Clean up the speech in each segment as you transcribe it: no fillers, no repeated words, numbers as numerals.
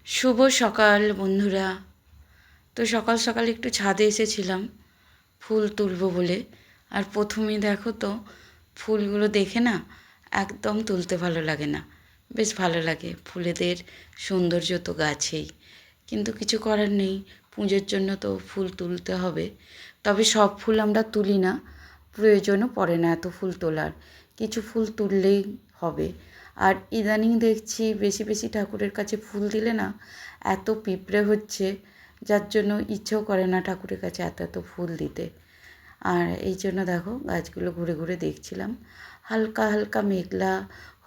শুভ সকাল বন্ধুরা। তো সকাল সকাল একটু ছাদে এসেছিলাম ফুল তুলবো বলে। আর প্রথমেই দেখো তো ফুলগুলো দেখে না একদম তুলতে ভালো লাগে না, বেশ ভালো লাগে। ফুলেদের সৌন্দর্য তো গাছেই, কিন্তু কিছু করার নেই, পুজোর জন্য তো ফুল তুলতে হবে। তবে সব ফুল আমরা তুলি না, প্রয়োজনও পড়ে না এত ফুল তোলার, কিছু ফুল তুললেই হবে। আর ইদানিং দেখছি বেশি বেশি ঠাকুরের কাছে ফুল দিলে না এত পিঁপড়ে হচ্ছে, যার জন্য ইচ্ছেও করে না ঠাকুরের কাছে এত এত ফুল দিতে। আর এই জন্য দেখো গাছগুলো ঘুরে ঘুরে দেখছিলাম। হালকা হালকা মেঘলা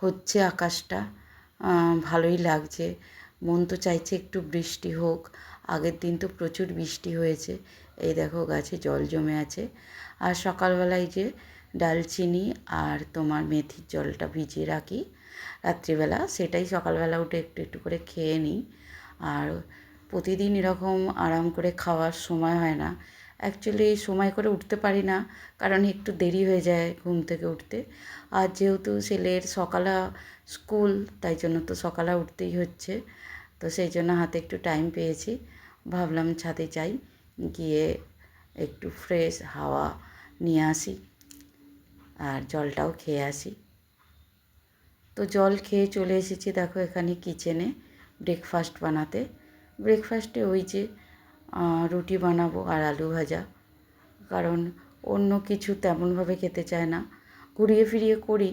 হচ্ছে আকাশটা, ভালোই লাগছে। মন তো চাইছে একটু বৃষ্টি হোক, আগের দিন তো প্রচুর বৃষ্টি হয়েছে। এই দেখো গাছে জল জমে আছে। আর সকালবেলায় যে ডালচিনি আর তোমার মেথির জলটা ভিজিয়ে রাখি রাত্রিবেলা, সেটাই সকালবেলা উঠে একটু একটু করে খেয়ে নিই। আর প্রতিদিন এরকম আরাম করে খাওয়ার সময় হয় না, অ্যাকচুয়ালি সময় করে উঠতে পারি না, কারণ একটু দেরি হয়ে যায় ঘুম থেকে উঠতে। আর যেহেতু ছেলের সকালে স্কুল, তাই জন্য তো সকালে উঠতেই হচ্ছে। তো সেই জন্য হাতে একটু টাইম পেয়েছি, ভাবলাম ছাদে যাই, গিয়ে একটু ফ্রেশ হাওয়া নিয়ে আসি আর জলটাও খেয়ে আসি। তো জল খেয়ে চলে এসেছি দেখো এখানে কিচেনে ব্রেকফাস্ট বানাতে। ব্রেকফাস্টে ওই যে রুটি বানাবো আর আলু ভাজা, কারণ অন্য কিছু তেমনভাবে খেতে চায় না। ঘুরিয়ে ফিরিয়ে করি,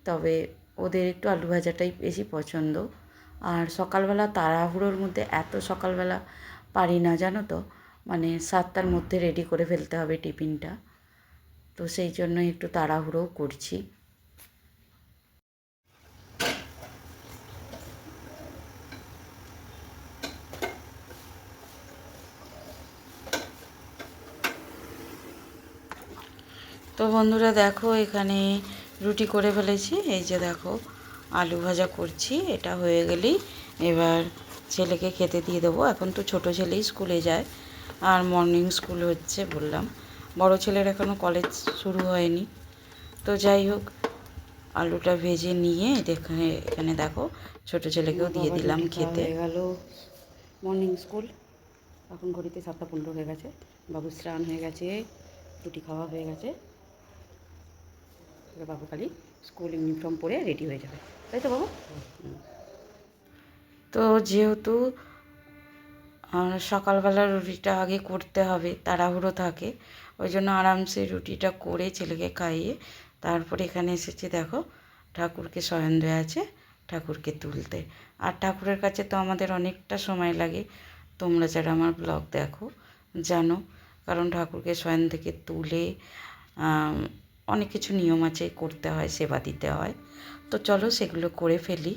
তবে ওদের একটু আলু ভাজাটাই বেশি পছন্দ। আর সকালবেলা তাড়াহুড়োর মধ্যে এত সকালবেলা পারি না, জানো তো, মানে 7টার মধ্যে রেডি করে ফেলতে হবে টিফিনটা, তো সেই জন্য একটু তাড়াহুড়োও করছি। তো বন্ধুরা দেখো এখানে রুটি করে ফেলেছি, এই যে দেখো আলু ভাজা করছি। এটা হয়ে গেলেই এবার ছেলেকে খেতে দিয়ে দেবো। এখন তো ছোট ছেলেই স্কুলে যায়, আর মর্নিং স্কুল হচ্ছে বললাম। বড় ছেলের এখনও কলেজ শুরু হয়নি। তো যাই হোক, আলুটা ভেজে নিয়ে এখানে দেখো ছোট ছেলেকেও দিয়ে দিলাম খেতে। হয়ে গেল মর্নিং স্কুল, এখন ঘড়িতে 7টা 15 হয়ে গেছে। বাবু স্নান হয়ে গেছে, রুটি খাওয়া হয়ে গেছে। বাবু খালি স্কুল ইউনিফর্ম পরে রেডি হয়ে যাবে, তাই তো বাবু? তো যেহেতু সকালবেলা রুটিটা আগে করতে হবে, তাড়াহুড়ো থাকে, ওই জন্য আরামসে রুটিটা করে ছেলেকে খাইয়ে তারপরে এখানে এসেছি দেখো ঠাকুরকে শয়ন দেওয়া আছে, ঠাকুরকে তুলতে। আর ঠাকুরের কাছে তো আমাদের অনেকটা সময় লাগে, তোমরা যারা আমার ব্লগ দেখো জানো, কারণ ঠাকুরকে শয়ন থেকে তুলে অনেক কিছু নিয়ম আছে, করতে হয়, সেবা দিতে হয়। তো চলো সেগুলো করে ফেলি।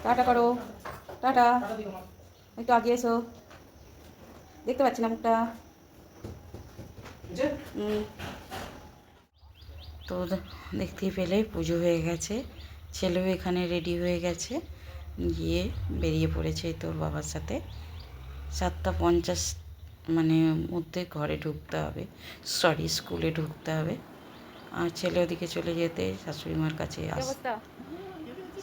টাটা করো, টাটা, একটু আগে এসো, দেখতে পাচ্ছি না মুখটা। তো দেখতেই পেলে পুজো হয়ে গেছে, ছেলেও এখানে রেডি হয়ে গেছে, গিয়ে বেরিয়ে পড়েছে তোর বাবার সাথে। 7টা 50 মানে মধ্যে ঘরে ঢুকতে হবে, সরি স্কুলে ঢুকতে হবে। আর ছেলে ওদিকে চলে যেতে শাশুড়িমার কাছে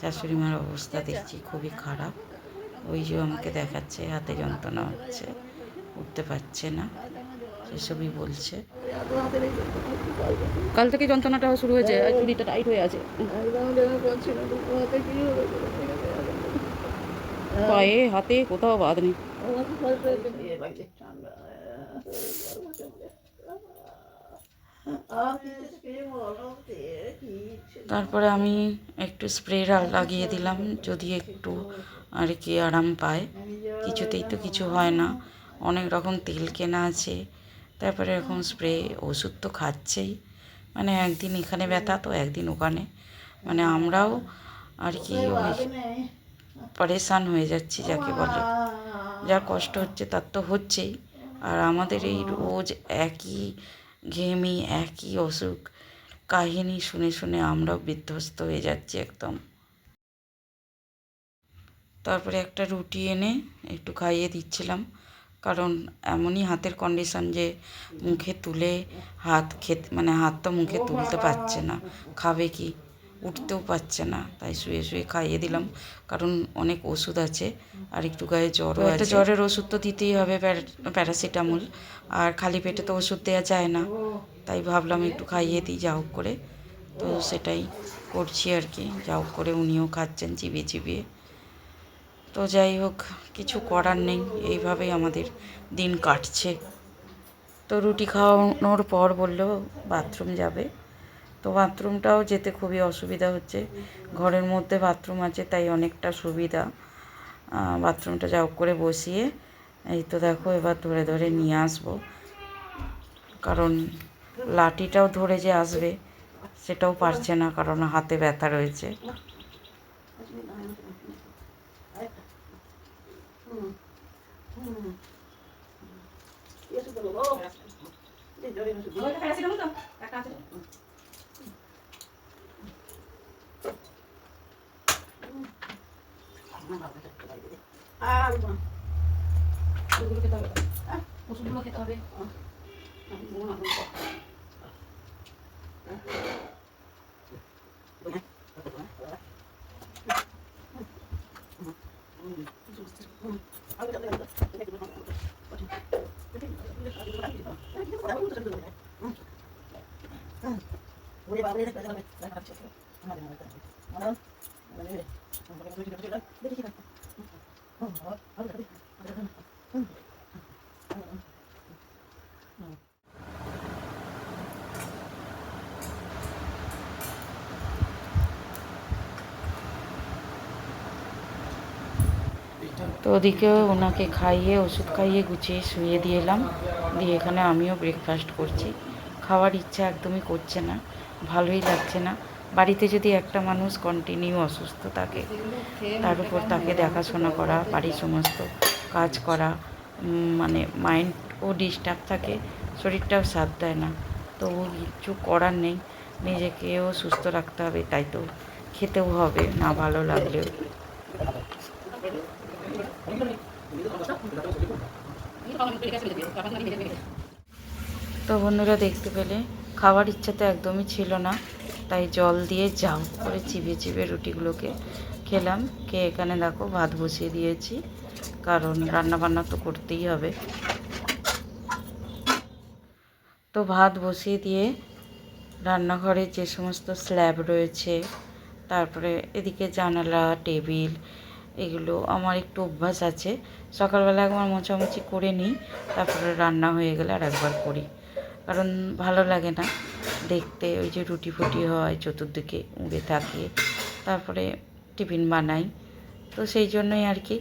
শাশুড়িমার অবস্থা দেখছি খুবই খারাপ, ওই যে আমাকে দেখাচ্ছে, হাতে যন্ত্রণা হচ্ছে, উঠতে পারছে না। সেসবই বলছে। কাল থেকে যন্ত্রণাটা শুরু হয়েছে, চুরিটা টাইট হয়ে আছে, পায়ে হাতে কোথাও বাদ নেই। তারপরে আমি একটু স্প্রে লাগিয়ে দিলাম, যদি একটু আর কি আরাম পায়। কিছুতেই তো কিছু হয় না, অনেক রকম তেল কেনা আছে, তারপরে এরকম স্প্রে, ওষুধ তো খাচ্ছেই। মানে একদিন এখানে ব্যথা তো একদিন ওখানে, মানে আমরাও আর কি ওই পরেশান হয়ে যাচ্ছি যাকে বলে। যার কষ্ট হচ্ছে তার তো হচ্ছেই, আর আমাদের এই রোজ একই ঘেমি একই অসুখ কাহিনী শুনে শুনে আমরাও বিধ্বস্ত হয়ে যাচ্ছি একদম। তারপরে একটা রুটি এনে একটু খাইয়ে দিচ্ছিলাম, কারণ এমনই হাতের কন্ডিশন যে মুখে তুলে হাত খেতে, মানে হাত তো মুখে তুলতে পারছে না, খাবে কি, উঠতেও পারছে না, তাই শুয়ে শুয়ে খাইয়ে দিলাম। কারণ অনেক ওষুধ আছে, আর একটু গায়ে জ্বরও আছে, জ্বরের ওষুধ তো দিতেই হবে, প্যারাসিটামল, আর খালি পেটে তো ওষুধ দেওয়া যায় না, তাই ভাবলাম একটু খাইয়ে দিই যা হোক করে। তো সেটাই করছি আর কি, যা হোক করে উনিও খাচ্ছেন চিবিয়ে চিবিয়ে। তো যাই হোক, কিছু করার নেই, এইভাবেই আমাদের দিন কাটছে। তো রুটি খাওয়ানোর পর বললো বাথরুম যাবে, তো বাথরুমটাও যেতে খুবই অসুবিধা হচ্ছে। ঘরের মধ্যে বাথরুম আছে তাই অনেকটা সুবিধা। বাথরুমটা যা হোক করে বসিয়ে এই তো দেখো এবার ধরে ধরে নিয়ে আসবো, কারণ লাঠিটাও ধরে যে আসবে সেটাও পারছে না, কারণ হাতে ব্যথা রয়েছে। ওষুধগুলো খেতে হবে। তো ওদিকেও ওনাকে খাইয়ে ওষুধ খাইয়ে গুছিয়ে শুয়ে দিয়ে এলাম, দিয়ে এখানে আমিও ব্রেকফাস্ট করছি। খাওয়ার ইচ্ছা একদমই করছে না, ভালোই লাগছে না। বাড়িতে যদি একটা মানুষ কন্টিনিউ অসুস্থ থাকে, তার উপর তাকে দেখাশোনা করা, বাড়ির সমস্ত কাজ করা, মানে মাইন্ডও ডিস্টার্ব থাকে, শরীরটাও সাথ দেয় না। তো কিছু করার নেই, নিজেকেও সুস্থ রাখতে হবে, তাই তো খেতেও হবে না ভালো লাগলেও। তো বন্ধুরা দেখতে পেলে খাওয়ার ইচ্ছা তো একদমই ছিল না, তাই জল দিয়ে জাউ করে চিবিয়ে চিবিয়ে রুটিগুলোকে খেলাম। খেয়ে এখানে দেখো ভাত বসিয়ে দিয়েছি, কারণ রান্নাবান্না তো করতেই হবে। তো ভাত বসিয়ে দিয়ে রান্নাঘরে যে সমস্ত স্ল্যাব রয়েছে, তারপরে এদিকে জানালা টেবিল, এগুলো আমার একটু অভ্যাস আছে, সকালবেলা একবার মোছামুছি করে নিই, তারপরে রান্না হয়ে গেলে আর একবার করি, কারণ ভালো লাগে না দেখতে ওই যে রুটি ফুটি হয় চতুর্দিকে উড়ে থাকে, তারপরে টিফিন বানাই। তো সেই জন্যই আর কি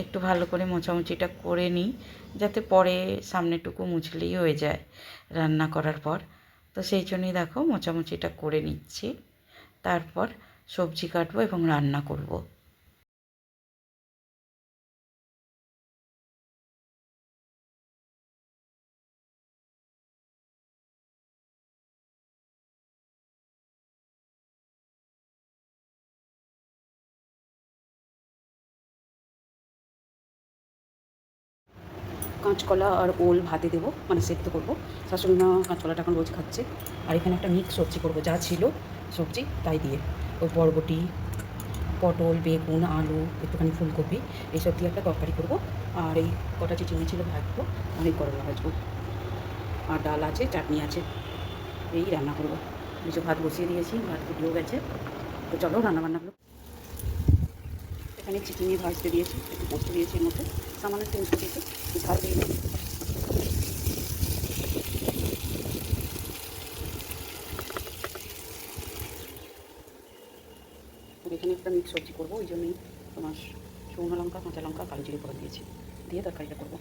একটু ভালো করে মোছামুছিটা করে নিই, যাতে পরে সামনেটুকু মুছলেই হয়ে যায় রান্না করার পর। তো সেই জন্যই দেখো মোছামুছিটা করে নিচ্ছি, তারপর সবজি কাটবো এবং রান্না করব। কাঁচকলা আর ওল ভাতে দেবো, মানে সেদ্ধ করবো। শাশুড়ি মা কাঁচকলাটা এখন রোজ খাচ্ছে। আর এখানে একটা মিক্স সবজি করবো, যা ছিল সবজি তাই দিয়ে, ওই বরবটি, পটল, বেগুন, আলু, একটুখানি ফুলকপি, এইসব দিয়ে একটা তরকারি করবো। আর এই কটা চিচিঙ্গা ছিল ভাজবো, আর এই করলা ভাজবো। আর ডাল আছে, চাটনি আছে, এই রান্না করবো। কিছু ভাত বসিয়ে দিয়েছি, ভাত ফুটেও গেছে। তো চলো রান্নাবান্নাগুলো। এখানে চিকেনে ভাজতে দিয়েছি, একটু পোস্ত দিয়েছি এর মধ্যে, সামান্য একটু মিষ্টি দিয়েছি, ঝাল দিয়ে দিয়েছি। এখানে একটা মিক্স সবজি করবো, ওই জন্যই তোমার শুকনো লঙ্কা, কাঁচা লঙ্কা, কালো জিরে করে দিয়েছি, দিয়ে তরকারিটা করবো।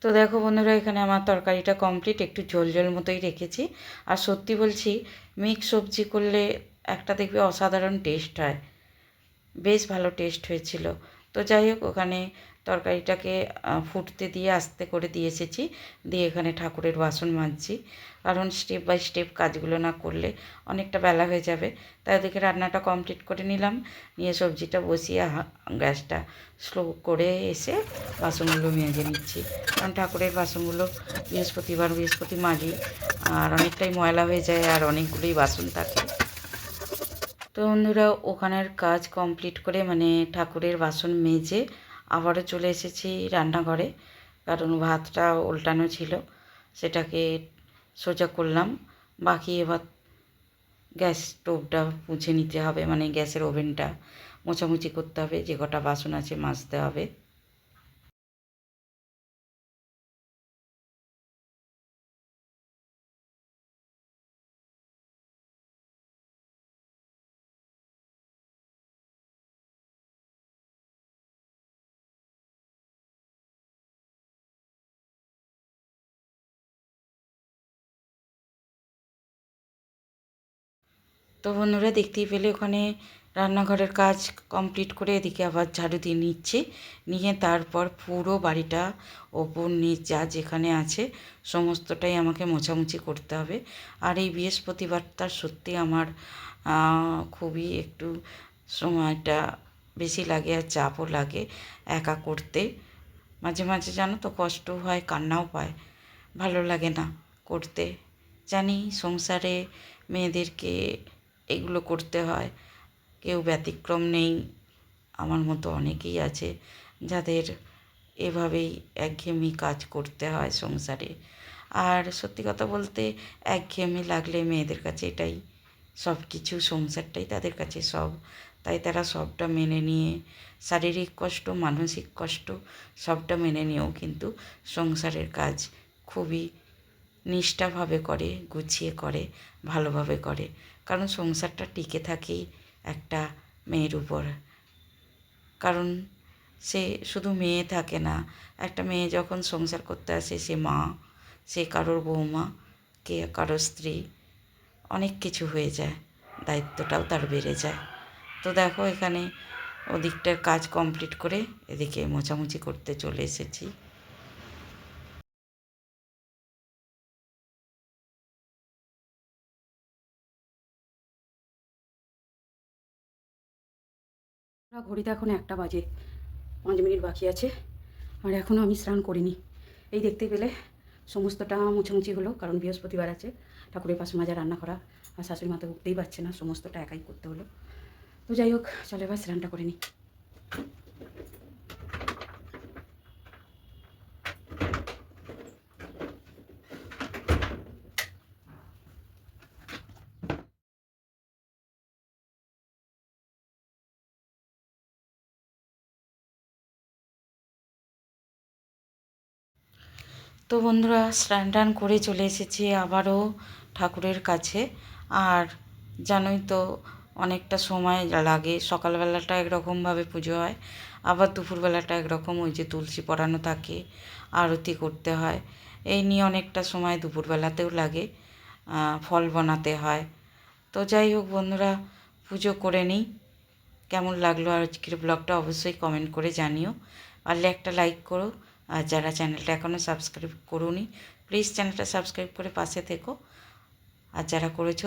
তো দেখো বন্ধুরা, এখানে আমার তরকারিটা কমপ্লিট, একটু ঝোল ঝোল মতোই রেখেছি। আর সত্যি বলছি, মিক্স সবজি করলে একটা দেখবে অসাধারণ টেস্ট হয়, বেশ ভালো টেস্ট হয়েছিল। তো যাই হোক, ওখানে তরকারিটাকে ফুটতে দিয়ে আস্তে করে দিয়ে এসেছি, দিয়ে এখানে ঠাকুরের বাসন মাজছি, কারণ স্টেপ বাই স্টেপ কাজগুলো না করলে অনেকটা বেলা হয়ে যাবে। তাই ওদিকে রান্নাটা কমপ্লিট করে নিলাম, নিয়ে সবজিটা বসিয়ে গ্যাসটা স্লো করে এসে বাসনগুলো মেজে নিচ্ছি, কারণ ঠাকুরের বাসনগুলো বৃহস্পতি মাজি, আর অনেকটাই ময়লা হয়ে যায়, আর অনেকগুলোই বাসন থাকে। তো বন্ধুরা, ওখানের কাজ কমপ্লিট করে মানে ঠাকুরের বাসন মেজে আবারও চলে এসেছি রান্নাঘরে, কারণ ভাতটা উল্টানো ছিল, সেটাকে সোজা করলাম। বাকি এবার গ্যাস স্টোভটা মুছে নিতে হবে, মানে গ্যাসের ওভেনটা মোছামুছি করতে হবে, যে কটা বাসন আছে মাজতে হবে। তো বন্ধুরা, দেখতেই পেলে ওখানে রান্নাঘরের কাজ কমপ্লিট করে এদিকে আবার ঝাড়ু দিয়ে নিচ্ছি, নিয়ে তারপর পুরো বাড়িটা ওপর নিচ যা যেখানে আছে সমস্তটাই আমাকে মোছামুছি করতে হবে। আর এই বৃহস্পতিবারটা সত্যি আমার খুবই একটু সময়টা বেশি লাগে, আর চাপও লাগে একা করতে। মাঝে মাঝে জানো তো, কষ্ট হয়, কান্নাও পায়, ভালো লাগে না করতে। জানি সংসারে মেয়েদেরকে এগুলো করতে হয়, কেউ ব্যতিক্রম নেই, আমার মতো অনেকেই আছে যাদের এভাবেই একঘেয়েমি কাজ করতে হয় সংসারে। আর সত্যি কথা বলতে, একঘেয়েমি লাগলে মেয়েদের কাছে এটাই সব কিছু, সংসারটাই তাদের কাছে সব। তাই তারা সবটা মেনে নিয়ে, শারীরিক কষ্ট, মানসিক কষ্ট সবটা মেনে নিয়েও কিন্তু সংসারের কাজ খুবই নিষ্ঠাভাবে করে, গুছিয়ে করে, ভালোভাবে করে। কারণ সংসারটা টিকে থাকেই একটা মেয়ের উপর, কারণ সে শুধু মেয়ে থাকে না, একটা মেয়ে যখন সংসার করতে আসে সে মা, সে কারোর বৌমা, কে কারোর স্ত্রী, অনেক কিছু হয়ে যায়, দায়িত্বটাও তার বেড়ে যায়। তো দেখো, এখানে ওদিকটার কাজ কমপ্লিট করে এদিকে মোছামুছি করতে চলে এসেছি। ঘড়িতে এখন 1টা বাজে, 5 মিনিট বাকি আছে, আর এখনও আমি স্নান করিনি। এই দেখতে পেলে সমস্তটা মুছামুছি হলো, কারণ বৃহস্পতিবার আছে, ঠাকুরের পাশে মাজা, রান্না করা, আর শাশুড়ি মা তো উঠতেই পারছে না, সমস্তটা একাই করতে হলো। তো যাই হোক, চলো এবার স্নানটা করে নিই। তো বন্ধুরা, স্নান টান করে চলে এসেছি আবারও ঠাকুরের কাছে। আর জানোই তো, অনেকটা সময় লাগে, সকালবেলাটা একরকমভাবে পুজো হয়, আবার দুপুরবেলাটা একরকম, ওই যে তুলসী পড়ানো থাকে, আরতি করতে হয়, এই নিয়ে অনেকটা সময় দুপুরবেলাতেও লাগে, ফল বানাতে হয়। তো যাই হোক বন্ধুরা, পুজো করে নিই। কেমন লাগলো আজকের ব্লগটা অবশ্যই কমেন্ট করে জানিও, পারলে একটা লাইক করো, আর যারা চ্যানেলটা এখনও সাবস্ক্রাইব করোনি প্লিজ চ্যানেলটা সাবস্ক্রাইব করে পাশে থেকো, আর যারা করেছো